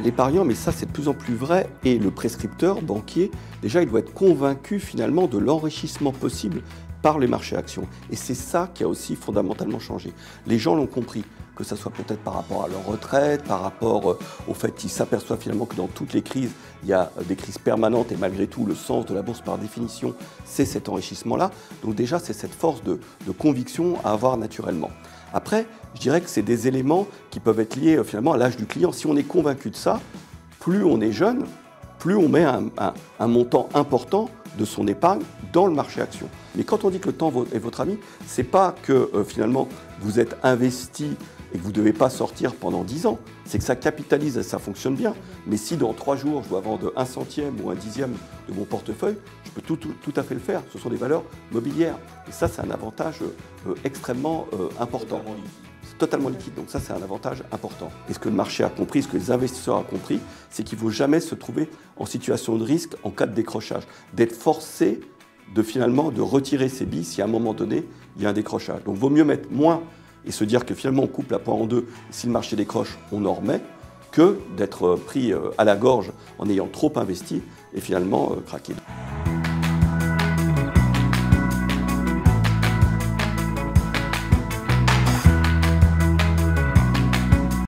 L'épargnant, mais ça c'est de plus en plus vrai, et le prescripteur banquier, déjà il doit être convaincu finalement de l'enrichissement possible par les marchés actions. Et c'est ça qui a aussi fondamentalement changé. Les gens l'ont compris, que ce soit peut-être par rapport à leur retraite, par rapport au fait qu'ils s'aperçoivent finalement que dans toutes les crises, il y a des crises permanentes et malgré tout le sens de la bourse par définition, c'est cet enrichissement-là. Donc déjà c'est cette force de conviction à avoir naturellement. Après, je dirais que c'est des éléments qui peuvent être liés finalement à l'âge du client. Si on est convaincu de ça, plus on est jeune, plus on met un montant important de son épargne dans le marché action. Mais quand on dit que le temps est votre ami, c'est pas que finalement vous êtes investi et que vous ne devez pas sortir pendant 10 ans. C'est que ça capitalise et ça fonctionne bien. Mais si dans 3 jours, je dois vendre 1/100 ou 1/10 de mon portefeuille, je peux tout à fait le faire. Ce sont des valeurs mobilières. Et ça, c'est un avantage extrêmement important. C'est totalement liquide, donc ça c'est un avantage important. Et ce que le marché a compris, ce que les investisseurs ont compris, c'est qu'il ne faut jamais se trouver en situation de risque en cas de décrochage, d'être forcé de retirer ses billes si à un moment donné il y a un décrochage. Donc il vaut mieux mettre moins et se dire que finalement on coupe la poire en deux, si le marché décroche, on en remet, que d'être pris à la gorge en ayant trop investi et finalement craquer.